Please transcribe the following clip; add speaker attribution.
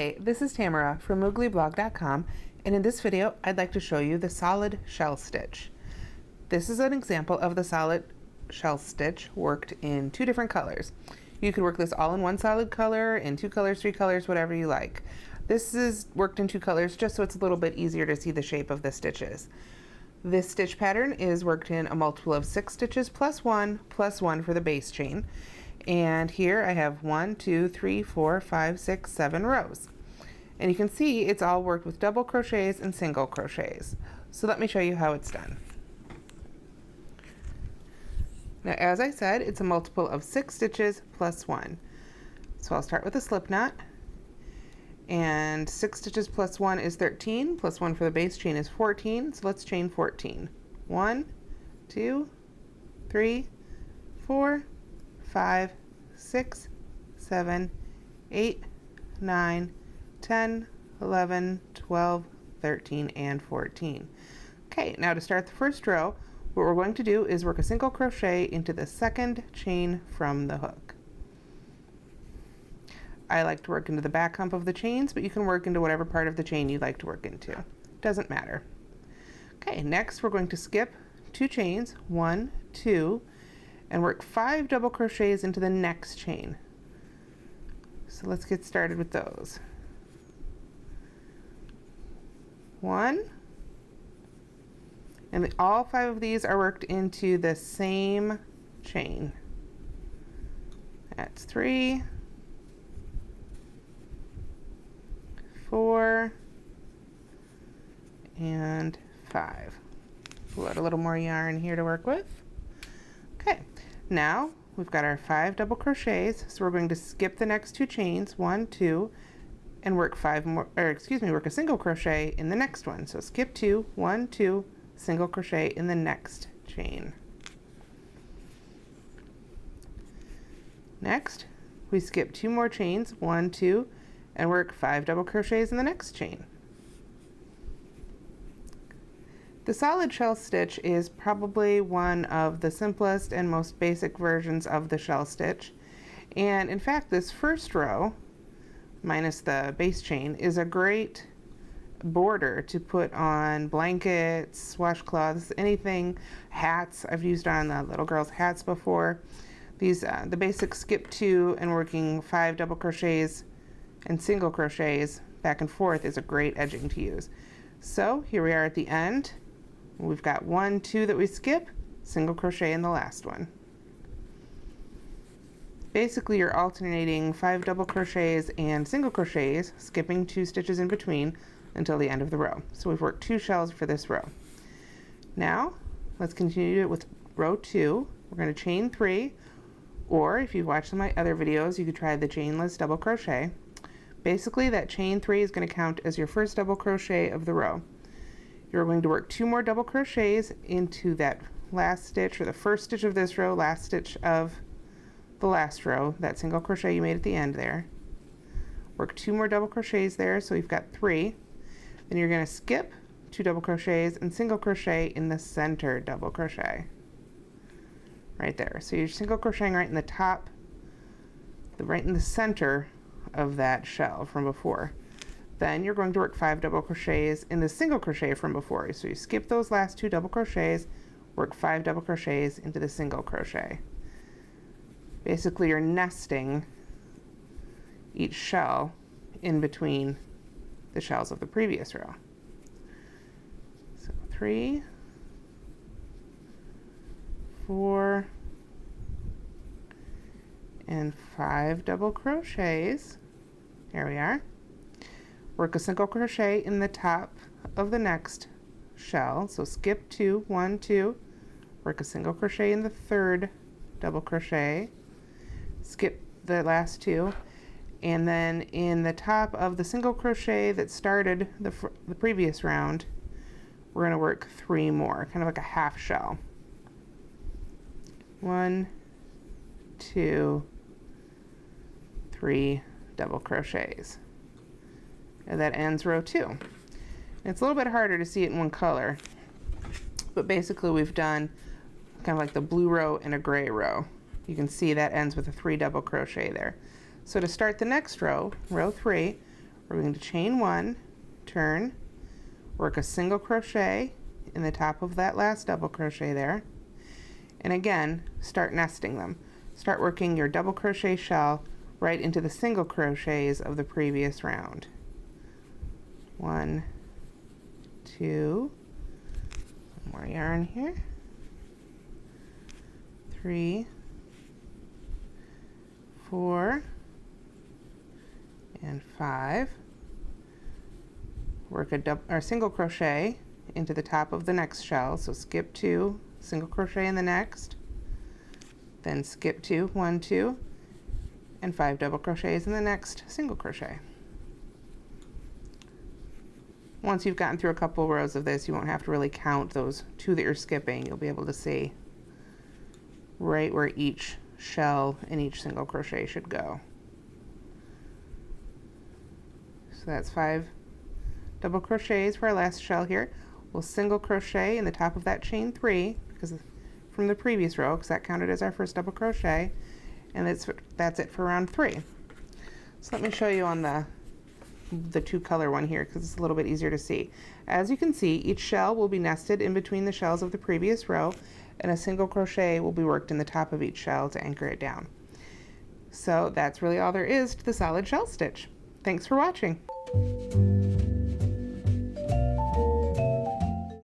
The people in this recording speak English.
Speaker 1: Hi, this is Tamara from mooglyblog.com, and in this video I'd like to show you the solid shell stitch. This is an example of the solid shell stitch worked in two different colors. You could work this all in one solid color, in two colors, three colors, whatever you like. This is worked in two colors just so it's a little bit easier to see the shape of the stitches. This stitch pattern is worked in a multiple of 6 stitches plus 1 for the base chain. And here I have 1, 2, 3, 4, 5, 6, 7 rows. And you can see it's all worked with double crochets and single crochets. So let me show you how it's done. Now, as I said, it's a multiple of 6 stitches plus 1. So I'll start with a slip knot. And 6 stitches plus 1 is 13, plus 1 for the base chain is 14. So let's chain 14. 1, 2, 3, 4, 5, 6, 7, 8, 9, 10, 11, 12, 13, and 14. Okay, now to start the first row, what we're going to do is work a single crochet into the second chain from the hook. I like to work into the back hump of the chains, but you can work into whatever part of the chain you like to work into. Doesn't matter. Okay, next we're going to skip 2 chains, 1, 2, and work 5 double crochets into the next chain. So let's get started with those. 1, and all 5 of these are worked into the same chain. That's 3, 4, and 5. We'll add a little more yarn here to work with. Okay, now we've got our 5 double crochets, so we're going to skip the next 2 chains, 1, 2, and work work a single crochet in the next one. So skip 2, 1, 2, single crochet in the next chain. Next, we skip 2 more chains, 1, 2, and work 5 double crochets in the next chain. The solid shell stitch is probably one of the simplest and most basic versions of the shell stitch. And in fact, this first row, minus the base chain, is a great border to put on blankets, washcloths, anything, hats. I've used on the little girls' hats before. These, the basic skip 2 and working 5 double crochets and single crochets back and forth is a great edging to use. So here we are at the end. We've got 1, 2 that we skip, single crochet in the last one. Basically, you're alternating 5 double crochets and single crochets, skipping 2 stitches in between until the end of the row. So we've worked 2 shells for this row. Now, let's continue it with row 2. We're going to chain 3, or if you've watched my other videos, you could try the chainless double crochet. Basically, that chain 3 is going to count as your first double crochet of the row. You're going to work 2 more double crochets into that last stitch, or the first stitch of this row, last stitch of the last row, that single crochet you made at the end there. Work 2 more double crochets there, so we've got 3. Then you're going to skip 2 double crochets and single crochet in the center double crochet. Right there. So you're single crocheting right in the top, right in the center of that shell from before. Then you're going to work 5 double crochets in the single crochet from before. So you skip those last 2 double crochets, work 5 double crochets into the single crochet. Basically, you're nesting each shell in between the shells of the previous row. So 3, 4, and 5 double crochets. There we are. Work a single crochet in the top of the next shell. So skip 2, 1, 2, work a single crochet in the third double crochet, skip the last 2, and then in the top of the single crochet that started the previous round, we're going to work 3 more, kind of like a half shell. 1, 2, 3 double crochets. And that ends row 2. It's a little bit harder to see it in one color, but basically we've done kind of like the blue row and a gray row. You can see that ends with a 3 double crochet there. So to start the next row, row 3, We're going to chain 1, turn, work a single crochet in the top of that last double crochet there, and again start nesting them. Start working your double crochet shell right into the single crochets of the previous round. 1, 2, more yarn here, 3, 4, and 5. Work a single crochet into the top of the next shell, so skip 2, single crochet in the next, then skip 2, 1, 2, and 5 double crochets in the next single crochet. Once you've gotten through a couple rows of this, you won't have to really count those 2 that you're skipping. You'll be able to see right where each shell and each single crochet should go. So that's 5 double crochets for our last shell here. We'll single crochet in the top of that chain 3 because from the previous row, because that counted as our first double crochet, and that's it for round 3. So let me show you on the 2 color one here because it's a little bit easier to see. As you can see, each shell will be nested in between the shells of the previous row, and a single crochet will be worked in the top of each shell to anchor it down. So that's really all there is to the solid shell stitch. Thanks for watching.